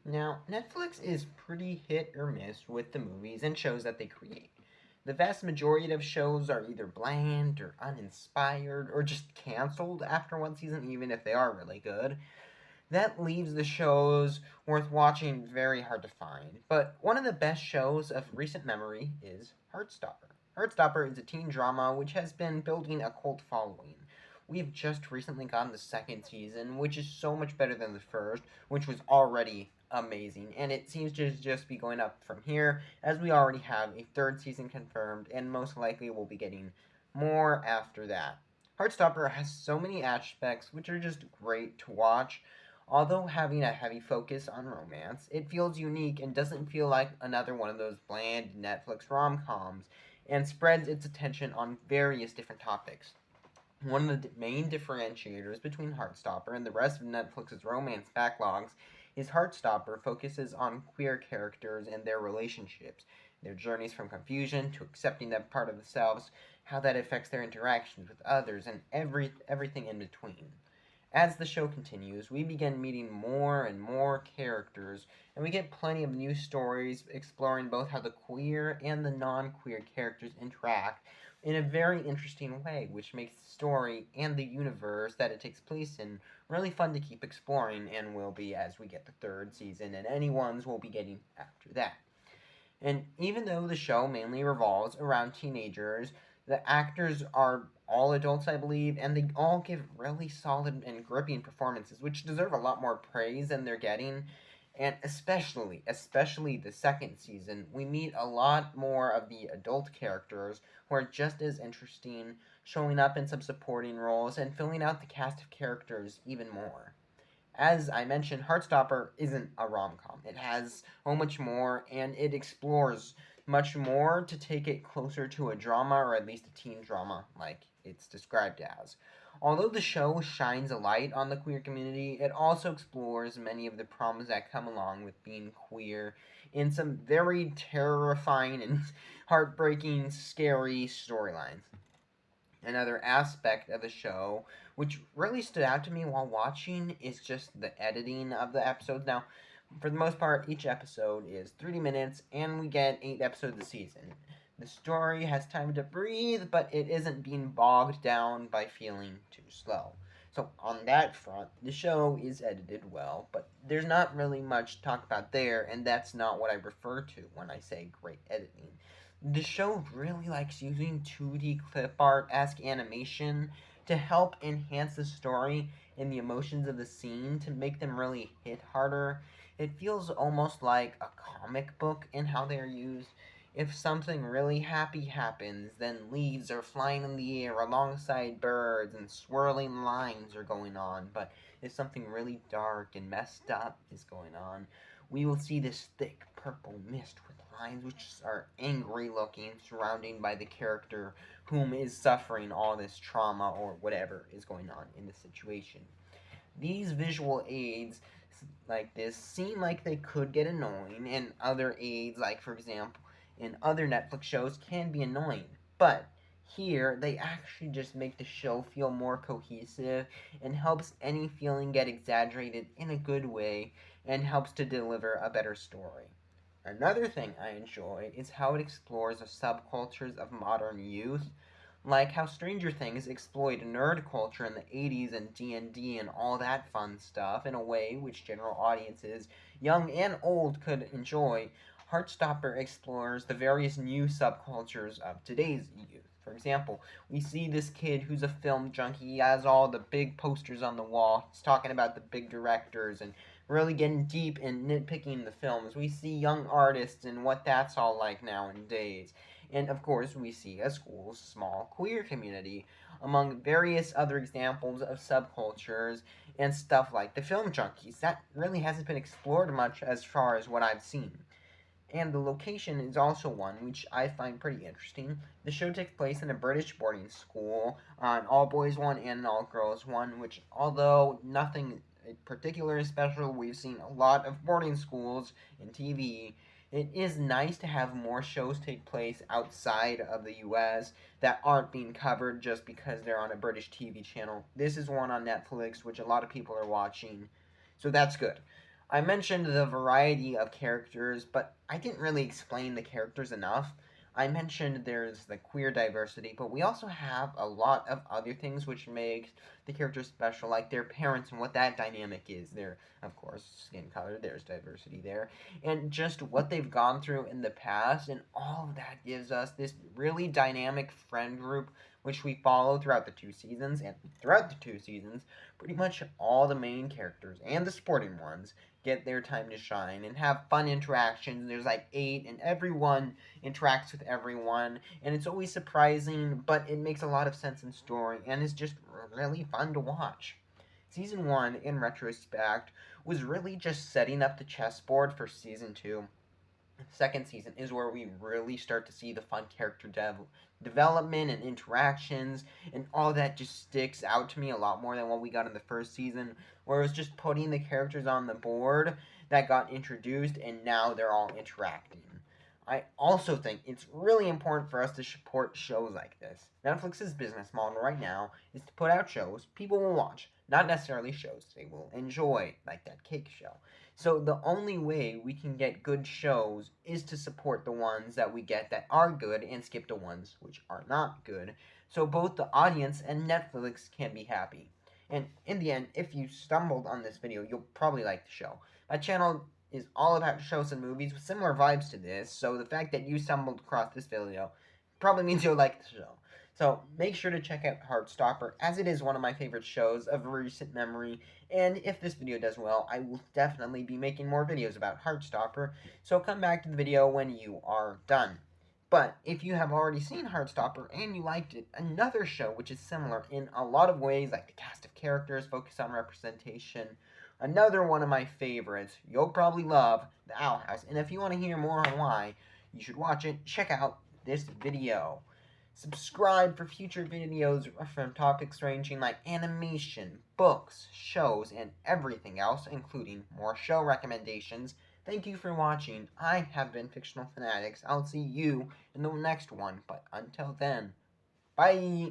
Now, Netflix is pretty hit or miss with the movies and shows that they create. The vast majority of shows are either bland or uninspired or just canceled after one season, even if they are really good. That leaves the shows worth watching very hard to find. But one of the best shows of recent memory is Heartstopper. Heartstopper is a teen drama which has been building a cult following. We've just recently gotten the second season, which is so much better than the first, which was already amazing. And it seems to just be going up from here, as we already have a third season confirmed, and most likely we'll be getting more after that. Heartstopper has so many aspects which are just great to watch. Although having a heavy focus on romance, it feels unique and doesn't feel like another one of those bland Netflix rom coms, and spreads its attention on various different topics. One of the main differentiators between Heartstopper and the rest of Netflix's romance backlogs is Heartstopper focuses on queer characters and their relationships, their journeys from confusion to accepting that part of themselves, how that affects their interactions with others, and everything in between. As the show continues, we begin meeting more and more characters, and we get plenty of new stories exploring both how the queer and the non queer characters interact in a very interesting way, which makes the story and the universe that it takes place in really fun to keep exploring, and will be as we get the third season, and any ones we'll be getting after that. And even though the show mainly revolves around teenagers, the actors are all adults, I believe, and they all give really solid and gripping performances, which deserve a lot more praise than they're getting. And especially the second season, we meet a lot more of the adult characters who are just as interesting, showing up in some supporting roles and filling out the cast of characters even more. As I mentioned, Heartstopper isn't a rom com. It has so much more, and it explores much more to take it closer to a drama, or at least a teen drama, like it's described as. Although the show shines a light on the queer community, it also explores many of the problems that come along with being queer in some very terrifying and heartbreaking, scary storylines. Another aspect of the show, which really stood out to me while watching, is just the editing of the episodes. Now, for the most part, each episode is 30 minutes, and we get 8 episodes a season. The story has time to breathe, but it isn't being bogged down by feeling too slow. So, on that front, the show is edited well, but there's not really much to talk about there, and that's not what I refer to when I say great editing. The show really likes using 2D clip art esque animation to help enhance the story and the emotions of the scene to make them really hit harder. It feels almost like a comic book in how they are used. If something really happy happens, then leaves are flying in the air alongside birds and swirling lines are going on. But if something really dark and messed up is going on, we will see this thick purple mist with lines which are angry looking, surrounding by the character whom is suffering all this trauma or whatever is going on in the situation. These visual aids like this seem like they could get annoying, and other aids, like for example in other Netflix shows, can be annoying. But here, they actually just make the show feel more cohesive and helps any feeling get exaggerated in a good way and helps to deliver a better story. Another thing I enjoy is how it explores the subcultures of modern youth, like how Stranger Things explored nerd culture in the 80s and D&D and all that fun stuff in a way which general audiences, young and old, could enjoy. Heartstopper explores the various new subcultures of today's youth. For example, we see this kid who's a film junkie. He has all the big posters on the wall. He's talking about the big directors and really getting deep and nitpicking the films. We see young artists and what that's all like nowadays. And of course, we see a school's small queer community, among various other examples of subcultures and stuff like the film junkies. That really hasn't been explored much as far as what I've seen. And the location is also one which I find pretty interesting. The show takes place in a British boarding school, an all boys one and an all girls one, which, although nothing particular special, we've seen a lot of boarding schools in TV. It is nice to have more shows take place outside of the US that aren't being covered just because they're on a British TV channel. This is one on Netflix, which a lot of people are watching, so that's good. I mentioned the variety of characters, but I didn't really explain the characters enough. I mentioned there's the queer diversity, but we also have a lot of other things which makes the characters special, like their parents and what that dynamic is. Their, of course, skin color, there's diversity there, and just what they've gone through in the past, and all of that gives us this really dynamic friend group which we follow throughout the 2 seasons, and throughout the 2 seasons, pretty much all the main characters and the supporting ones get their time to shine and have fun interactions. There's like 8, and everyone interacts with everyone, and it's always surprising, but it makes a lot of sense in story, and is just really fun to watch. Season 1, in retrospect, was really just setting up the chessboard for season 2. Second season is where we really start to see the fun character development and interactions, and all that just sticks out to me a lot more than what we got in the first season, where it was just putting the characters on the board that got introduced, and now they're all interacting. I also think it's really important for us to support shows like this. Netflix's business model right now is to put out shows people will watch, not necessarily shows they will enjoy, like that cake show. So the only way we can get good shows is to support the ones that we get that are good and skip the ones which are not good. So both the audience and Netflix can be happy. And in the end, if you stumbled on this video, you'll probably like the show. My channel is all about shows and movies with similar vibes to this, so the fact that you stumbled across this video probably means you'll like the show. So make sure to check out Heartstopper, as it is one of my favorite shows of recent memory, and if this video does well, I will definitely be making more videos about Heartstopper, so come back to the video when you are done. But if you have already seen Heartstopper and you liked it, another show which is similar in a lot of ways, like the cast of characters, focus on representation, another one of my favorites, you'll probably love, The Owl House, and if you want to hear more on why you should watch it, check out this video. Subscribe for future videos from topics ranging like animation, books, shows, and everything else, including more show recommendations. Thank you for watching. I have been Fictional Fanatics. I'll see you in the next one, but until then, bye!